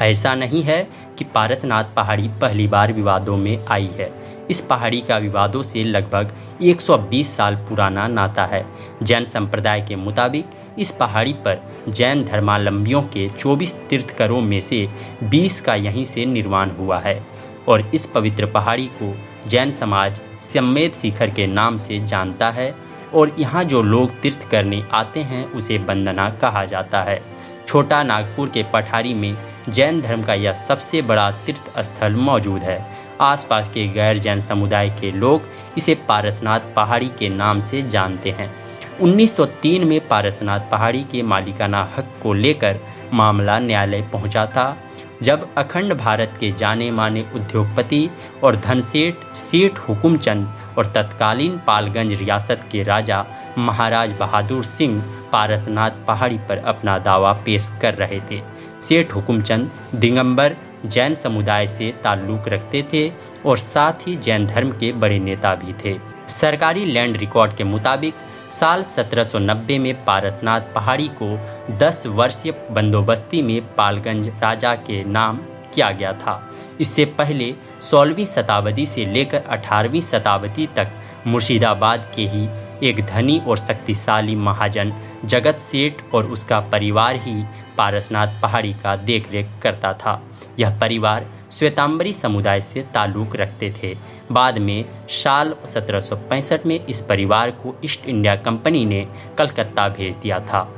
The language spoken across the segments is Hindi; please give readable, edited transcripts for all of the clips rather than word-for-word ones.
ऐसा नहीं है कि पारसनाथ पहाड़ी पहली बार विवादों में आई है। इस पहाड़ी का विवादों से लगभग 120 साल पुराना नाता है। जैन संप्रदाय के मुताबिक इस पहाड़ी पर जैन धर्मावलंबियों के 24 तीर्थंकरों में से 20 का यहीं से निर्माण हुआ है और इस पवित्र पहाड़ी को जैन समाज सम्मेद शिखर के नाम से जानता है और यहाँ जो लोग तीर्थ करने आते हैं उसे वंदना कहा जाता है। छोटा नागपुर के पठारी में जैन धर्म का यह सबसे बड़ा तीर्थ स्थल मौजूद है। आसपास के गैर जैन समुदाय के लोग इसे पारसनाथ पहाड़ी के नाम से जानते हैं। 1903 में पारसनाथ पहाड़ी के मालिकाना हक को लेकर मामला न्यायालय पहुंचा था, जब अखंड भारत के जाने माने उद्योगपति और धनसेठ सेठ हुकुमचंद और तत्कालीन पालगंज रियासत के राजा महाराज बहादुर सिंह पारसनाथ पहाड़ी पर अपना दावा पेश कर रहे थे। सेठ हुकुमचंद दिगंबर जैन समुदाय से ताल्लुक़ रखते थे और साथ ही जैन धर्म के बड़े नेता भी थे। सरकारी लैंड रिकॉर्ड के मुताबिक साल 1790 में पारसनाथ पहाड़ी को 10 वर्षीय बंदोबस्ती में पालगंज राजा के नाम किया गया था। इससे पहले 16वीं शताब्दी से लेकर 18वीं शताब्दी तक मुर्शिदाबाद के ही एक धनी और शक्तिशाली महाजन जगत सेठ और उसका परिवार ही पारसनाथ पहाड़ी का देखरेख करता था। यह परिवार श्वेतांबरी समुदाय से ताल्लुक़ रखते थे। बाद में साल 1765 में इस परिवार को ईस्ट इंडिया कंपनी ने कलकत्ता भेज दिया था।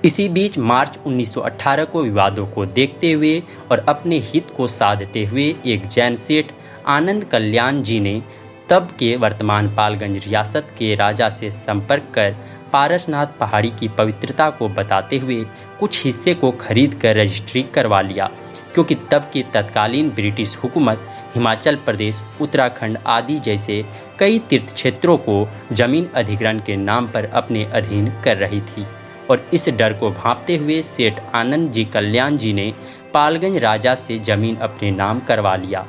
इसी बीच मार्च 1918 को विवादों को देखते हुए और अपने हित को साधते हुए एक जैन सेठ आनंद कल्याण जी ने तब के वर्तमान पालगंज रियासत के राजा से संपर्क कर पारसनाथ पहाड़ी की पवित्रता को बताते हुए कुछ हिस्से को खरीद कर रजिस्ट्री करवा लिया, क्योंकि तब की तत्कालीन ब्रिटिश हुकूमत हिमाचल प्रदेश, उत्तराखंड आदि जैसे कई तीर्थ क्षेत्रों को जमीन अधिग्रहण के नाम पर अपने अधीन कर रही थी और इस डर को भांपते हुए सेठ आनंद जी कल्याण जी ने पालगंज राजा से जमीन अपने नाम करवा लिया।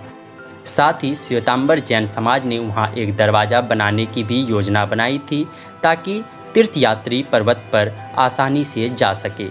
साथ ही श्वेतांबर जैन समाज ने वहां एक दरवाज़ा बनाने की भी योजना बनाई थी ताकि तीर्थयात्री पर्वत पर आसानी से जा सके।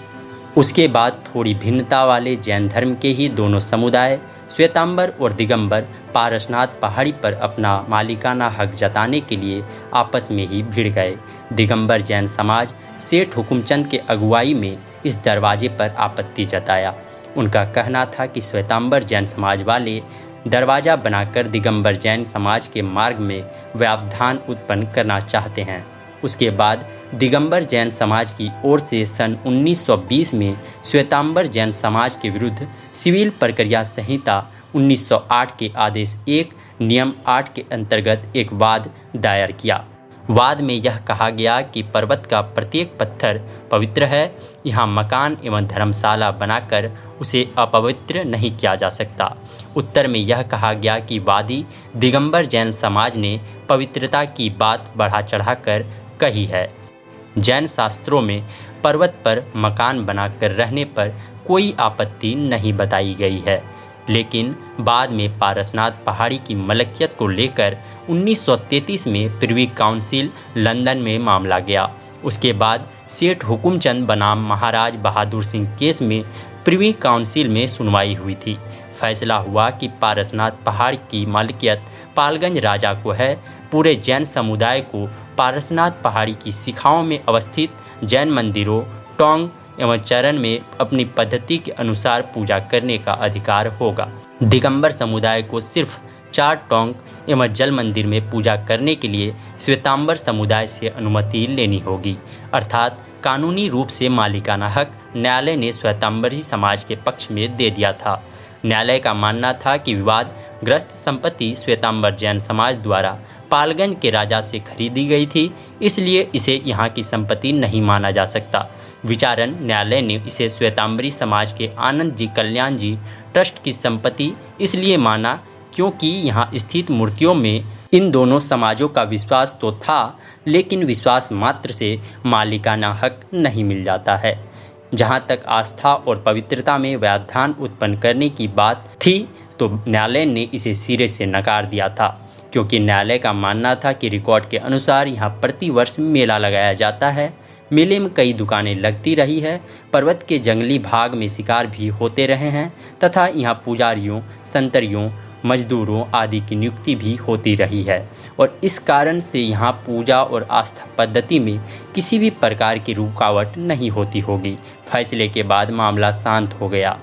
उसके बाद थोड़ी भिन्नता वाले जैन धर्म के ही दोनों समुदाय श्वेतांबर और दिगंबर पारसनाथ पहाड़ी पर अपना मालिकाना हक जताने के लिए आपस में ही भिड़ गए। दिगंबर जैन समाज सेठ हुकुमचंद के अगुवाई में इस दरवाजे पर आपत्ति जताया। उनका कहना था कि श्वेतांबर जैन समाज वाले दरवाज़ा बनाकर दिगंबर जैन समाज के मार्ग में व्यवधान उत्पन्न करना चाहते हैं। उसके बाद दिगंबर जैन समाज की ओर से सन 1920 में श्वेतांबर जैन समाज के विरुद्ध सिविल प्रक्रिया संहिता 1908 के आदेश 1 नियम 8 के अंतर्गत एक वाद दायर किया। वाद में यह कहा गया कि पर्वत का प्रत्येक पत्थर पवित्र है, यहाँ मकान एवं धर्मशाला बनाकर उसे अपवित्र नहीं किया जा सकता। उत्तर में यह कहा गया कि वादी दिगंबर जैन समाज ने पवित्रता की बात बढ़ा चढ़ाकर कही है। जैन शास्त्रों में पर्वत पर मकान बनाकर रहने पर कोई आपत्ति नहीं बताई गई है, लेकिन बाद में पारसनाथ पहाड़ी की मलकियत को लेकर 1933 में प्रिवी काउंसिल लंदन में मामला गया। उसके बाद सेठ हुकुमचंद बनाम महाराज बहादुर सिंह केस में प्रिवी काउंसिल में सुनवाई हुई थी। फैसला हुआ कि पारसनाथ पहाड़ की मालिकियत पालगंज राजा को है। पूरे जैन समुदाय को पारसनाथ पहाड़ी की शिखाओं में अवस्थित जैन मंदिरों, टोंग एवं चरण में अपनी पद्धति के अनुसार पूजा करने का अधिकार होगा। दिगंबर समुदाय को सिर्फ 4 टोंग एवं जल मंदिर में पूजा करने के लिए श्वेतांबर समुदाय से अनुमति लेनी होगी, अर्थात कानूनी रूप से मालिकाना हक न्यायालय ने श्वेतांबरी समाज के पक्ष में दे दिया था। न्यायालय का मानना था कि विवाद ग्रस्त संपत्ति श्वेतांबर जैन समाज द्वारा पालगंज के राजा से खरीदी गई थी, इसलिए इसे यहाँ की संपत्ति नहीं माना जा सकता। विचारण न्यायालय ने इसे श्वेतांबरी समाज के आनंद जी कल्याण जी ट्रस्ट की संपत्ति इसलिए माना क्योंकि यहाँ स्थित मूर्तियों में इन दोनों समाजों का विश्वास तो था, लेकिन विश्वास मात्र से मालिकाना हक नहीं मिल जाता है। जहाँ तक आस्था और पवित्रता में व्यवधान उत्पन्न करने की बात थी तो न्यायालय ने इसे सिरे से नकार दिया था, क्योंकि न्यायालय का मानना था कि रिकॉर्ड के अनुसार यहाँ प्रति वर्ष मेला लगाया जाता है। मेले में कई दुकानें लगती रही है। पर्वत के जंगली भाग में शिकार भी होते रहे हैं तथा यहाँ पुजारियों, संतरियों, मजदूरों आदि की नियुक्ति भी होती रही है और इस कारण से यहाँ पूजा और आस्था पद्धति में किसी भी प्रकार की रुकावट नहीं होती होगी। फैसले के बाद मामला शांत हो गया।